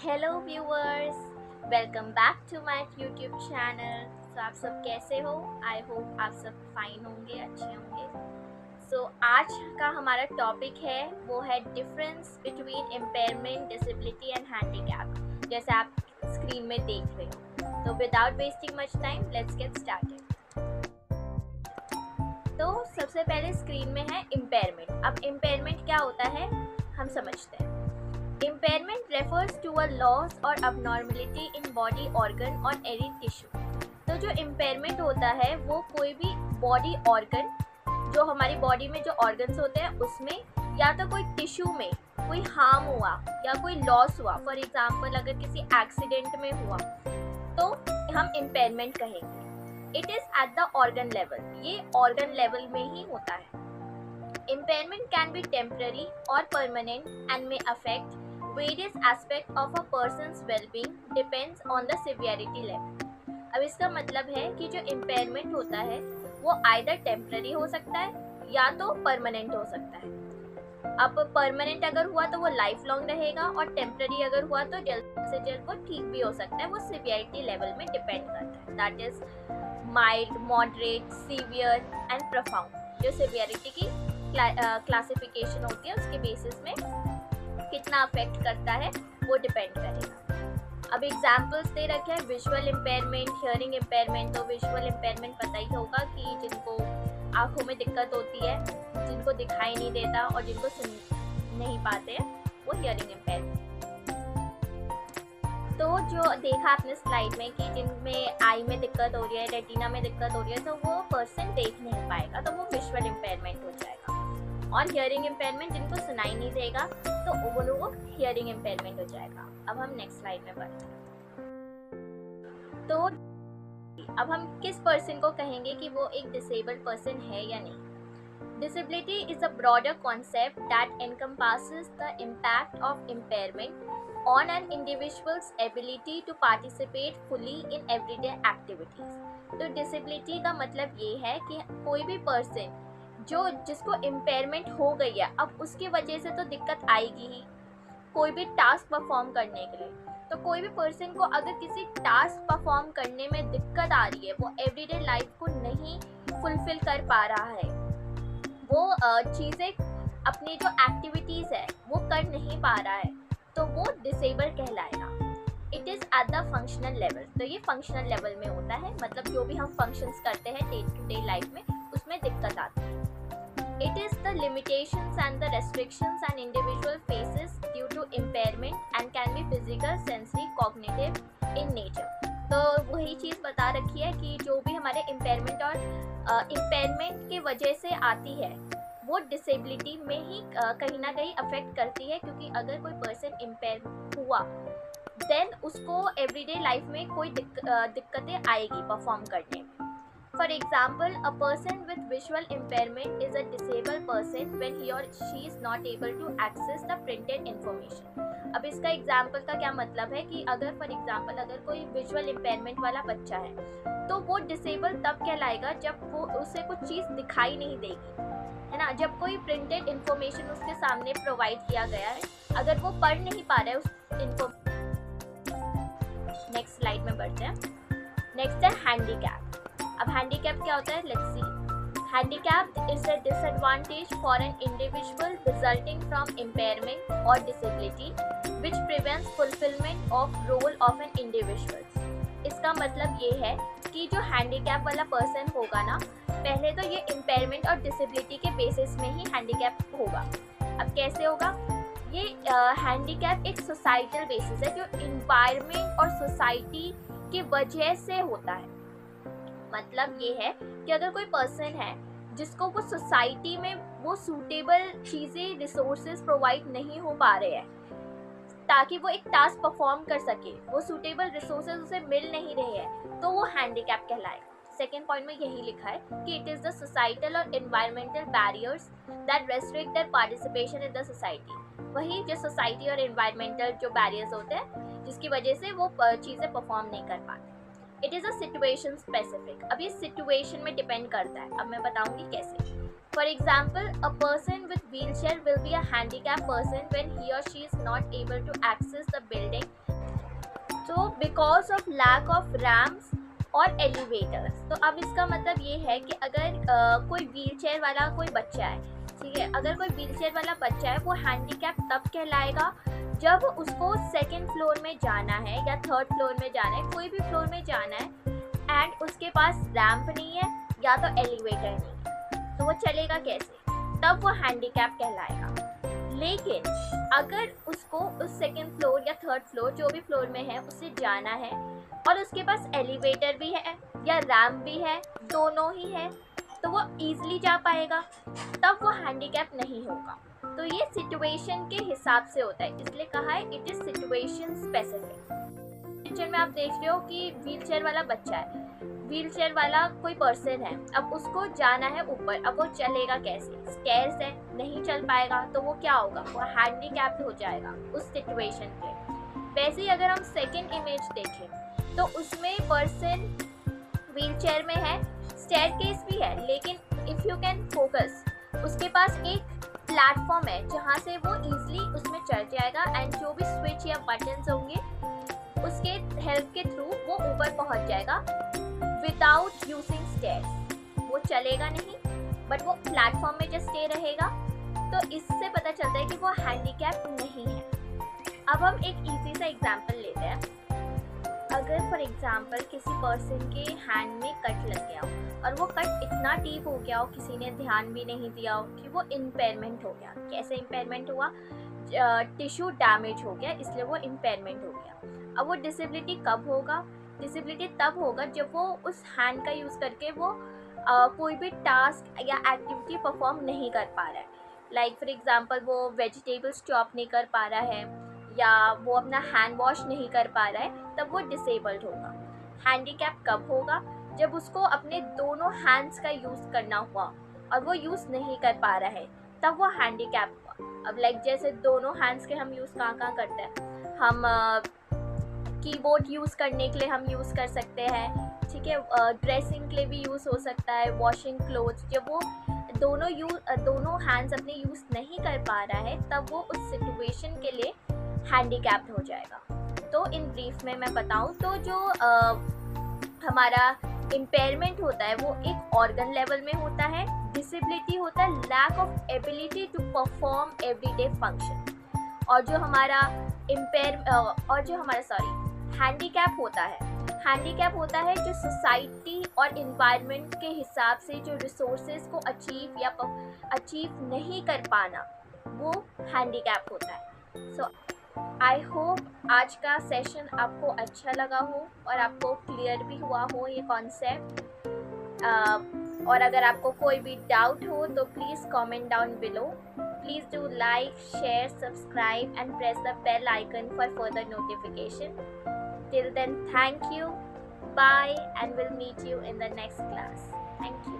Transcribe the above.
Hello viewers, welcome back to my YouTube channel. तो आप सब कैसे हो? आई होप आप सब फाइन होंगे, अच्छे होंगे। आज का हमारा टॉपिक है वो है difference between impairment, disability and handicap, जैसे आप स्क्रीन में देख रहे हो। तो without wasting much time, let's get started. तो सबसे पहले स्क्रीन में है इम्पेयरमेंट। अब इम्पेयरमेंट क्या होता है हम समझते हैं। Impairment refers to a loss or abnormality in body organ or any tissue। तो जो impairment होता है वो कोई भी बॉडी ऑर्गन, जो हमारी बॉडी में जो ऑर्गन्स होते हैं उसमें, या तो कोई टिश्यू में कोई हार्म हुआ या कोई लॉस हुआ। फॉर एग्जाम्पल अगर किसी एक्सीडेंट में हुआ तो हम इम्पेयरमेंट कहेंगे। It is at the organ level, ये ऑर्गन लेवल में ही होता है। Impairment can be temporary or permanent and may affect various aspects of a person's well-being depends on the severity level। अब इसका मतलब है कि जो impairment होता है वो either temporary हो सकता है या तो permanent हो सकता है। अब permanent अगर हुआ तो वो life long रहेगा, और temporary अगर हुआ तो जल्द से जल्द वो ठीक भी हो सकता है। वो severity level में depend करता है। That is mild, moderate, severe and profound। जो severity की क्लासिफिकेशन होती है उसके बेसिस में कितना अफेक्ट करता है वो डिपेंड करेगा। अब एग्जांपल्स दे रखे हैं विजुअल इम्पेयरमेंट, हियरिंग इम्पेयरमेंट। तो विजुअल इम्पेयरमेंट पता ही होगा कि जिनको आंखों में दिक्कत होती है, जिनको दिखाई नहीं देता और जिनको सुन नहीं पाते हैं, वो हियरिंग इम्पेयरमेंट। तो जो देखा आपने स्लाइड में कि जिनमें आई में दिक्कत हो रही है, रेटिना में दिक्कत हो रही है, तो वो पर्सन देख नहीं पाएगा, तो वो विजुअल इम्पेयरमेंट हो जाएगा। और हियरिंग इम्पेयरमेंट, जिनको सुनाई नहीं देगा तो वो लोगों हियरिंग इम्पेयरमेंट हो जाएगा। अब हम नेक्स्ट स्लाइड में बढ़ते हैं। तो अब हम किस पर्सन को कहेंगे कि वो एक डिसेबल्ड पर्सन है या नहीं। Disability is a broader concept that encompasses the impact of impairment on an individual's ability to participate fully in everyday activities। तो डिसेबिलिटी का मतलब ये है कि कोई भी पर्सन जिसको इम्पेयरमेंट हो गई है, अब उसकी वजह से तो दिक्कत आएगी ही कोई भी टास्क परफॉर्म करने के लिए। तो कोई भी पर्सन को अगर किसी टास्क परफॉर्म करने में दिक्कत आ रही है, वो एवरीडे लाइफ को नहीं फुलफिल कर पा रहा है, वो चीज़ें अपनी जो एक्टिविटीज़ है वो कर नहीं पा रहा है, तो वो डिसेबल कहलाएगा। It is at the functional level. तो ये फंक्शनल लेवल में होता है, मतलब जो भी हम फंक्शंस करते हैं डे टू डे लाइफ में उसमें दिक्कत आती है। It is the limitations and the restrictions and individual faces due to impairment and can be physical, sensory, cognitive in nature. तो वही चीज़ बता रखी है कि जो भी हमारे इम्पेयरमेंट और इम्पेयरमेंट की वजह से आती है वो डिसेबिलिटी में ही कहीं ना कहीं अफेक्ट करती है, क्योंकि अगर कोई पर्सन इम्पेयर हुआ देन उसको एवरीडे लाइफ में कोई दिक्कतें आएगी परफॉर्म करने में। For example a person with visual impairment is a disabled person when he और she is not able to access the printed information. अब इसका एग्जाम्पल का क्या मतलब है कि अगर फॉर एग्जाम्पल अगर कोई विजुअल इम्पेयरमेंट वाला बच्चा है तो वो डिसेबल तब कहलाएगा जब वो उसे कुछ चीज़ दिखाई नहीं देगी, है ना। जब कोई प्रिंटेड इन्फॉर्मेशन उसके सामने प्रोवाइड किया गया है, अगर वो पढ़ नहीं पा रहा है उस इन्फॉर्मेशन। नेक्स्ट स्लाइड में बढ़ते हैं। नेक्स्ट है हैंडीकैप। अब हैंडीकैप क्या होता है, let's see. Handicap is a disadvantage for an individual resulting from impairment और disability which prevents fulfilment of role of an individual. इसका मतलब ये है कि जो हैंडीकैप वाला पर्सन होगा ना, पहले तो ये इम्पेयरमेंट और डिसेबिलिटी के बेसिस में ही हैंडीकैप होगा। अब कैसे होगा ये हैंडीकैप? एक सोसाइटल बेसिस है जो इन्वायरमेंट और सोसाइटी की वजह से होता है। मतलब ये है कि अगर कोई पर्सन है जिसको वो सोसाइटी में वो सूटेबल चीज़ें, रिसोर्सेज प्रोवाइड नहीं हो पा रहे हैं ताकि वो एक टास्क परफॉर्म कर सके, वो सूटेबल रिसोर्सेज उसे मिल नहीं रहे हैं, तो वो हैंडीकैप कहलाएगा। सेकेंड पॉइंट में यही लिखा है कि इट इज़ द सोसाइटल और environmental barriers that restrict their participation in the society. वही जो सोसाइटी और एनवायरमेंटल जो बैरियर्स होते हैं जिसकी वजह से वो चीज़ें परफॉर्म नहीं कर पाते। It is a situation specific. अब ये सिचुएशन में डिपेंड करता है, अब मैं बताऊंगी कैसे। For example, a person with wheelchair will be a handicapped person when he or she is not able to access the building तो because of lack of ramps और एलिवेटर्स। तो अब इसका मतलब ये है कि अगर कोई व्हील चेयर वाला कोई बच्चा है, ठीक है, अगर कोई व्हील चेयर वाला बच्चा है वो हैंडीकैप तब कहलाएगा जब उसको सेकंड फ्लोर में जाना है या थर्ड फ्लोर में जाना है, कोई भी फ्लोर में जाना है एंड उसके पास रैंप नहीं है या तो एलिवेटर नहीं है, तो वो चलेगा कैसे, तब वो हैंडीकैप कहलाएगा। लेकिन अगर उसको उस सेकंड फ्लोर या थर्ड फ्लोर जो भी फ्लोर में है उससे जाना है और उसके पास एलिवेटर भी है या रैंप भी है, दोनों ही है, तो वो ईजिली जा पाएगा, तब वो हैंडीकैप नहीं होगा। तो ये सिचुएशन के हिसाब से होता है, इसलिए कहा है it is situation specific. Picture में आप देख रहे हो कि व्हील चेयर वाला बच्चा है, व्हील चेयर वाला कोई पर्सन है, अब उसको जाना है ऊपर, अब वो चलेगा कैसे, स्टेयर्स है, नहीं चल पाएगा, तो वो क्या होगा, वो हैंडीकैप्ड हो जाएगा उस सिचुएशन पे। वैसे ही अगर हम सेकंड इमेज देखें तो उसमें पर्सन व्हील चेयर में है, स्टेयरकेस भी है, लेकिन इफ़ यू कैन फोकस उसके पास एक प्लेटफॉर्म है जहाँ से वो इजीली उसमें चढ़ जाएगा एंड जो भी स्विच या बटन्स होंगे उसके हेल्प के थ्रू वो ऊपर पहुँच जाएगा विदाउट यूजिंग स्टेयर्स। वो चलेगा नहीं बट वो प्लेटफॉर्म में जस्ट स्टे रहेगा, तो इससे पता चलता है कि वो हैंडीकैप नहीं है। अब हम एक इजी सा एग्जांपल लेते हैं। अगर फॉर एग्जांपल किसी पर्सन के हैंड में कट लग गया हो और वो कट इतना डीप हो गया हो, किसी ने ध्यान भी नहीं दिया हो कि वो इम्पेयरमेंट हो गया। कैसे इम्पेयरमेंट हुआ, टिश्यू डैमेज हो गया, इसलिए वो इम्पेयरमेंट हो गया। अब वो डिसेबिलिटी कब होगा, डिसेबिलिटी तब होगा जब वो उस हैंड का यूज़ करके वो कोई भी टास्क या एक्टिविटी परफॉर्म नहीं कर पा रहा है। लाइक फॉर एग्जांपल वो वेजिटेबल्स चॉप नहीं कर पा रहा है या वो अपना हैंड वॉश नहीं कर पा रहा है, तब वो डिसेबल्ड होगा। हैंडीकैप कब होगा, जब उसको अपने दोनों हैंड्स का यूज़ करना हुआ और वो यूज़ नहीं कर पा रहा है, तब वो हैंडीकैप हुआ। अब लाइक जैसे दोनों हैंड्स के हम यूज़ कहाँ करते हैं, हम कीबोर्ड यूज़ करने के लिए हम यूज़ कर सकते हैं, ठीक है, ड्रेसिंग के लिए भी यूज़ हो सकता है, वॉशिंग क्लोथ्स। जब वो दोनों हैंड्स अपने यूज़ नहीं कर पा रहा है, तब वो उस सिचुएशन के लिए हैंडीकैप्ड हो जाएगा। तो इन ब्रीफ में मैं बताऊं तो जो हमारा इम्पेयरमेंट होता है वो एक ऑर्गन लेवल में होता है, डिसेबिलिटी होता है lack of ability to perform everyday function, और जो हमारा हैंडीकैप होता है जो सोसाइटी और इन्वायरमेंट के हिसाब से जो रिसोर्सेज को अचीव नहीं कर पाना, वो हैंडीकैप होता है। सो आई होप आज का सेशन आपको अच्छा लगा हो और आपको क्लियर भी हुआ हो ये कॉन्सेप्ट। और अगर आपको कोई भी डाउट हो तो please comment down below. Please do like, share, subscribe and press the bell icon for further notification. Till then, thank you, bye, and we'll meet you in the next class. Thank you.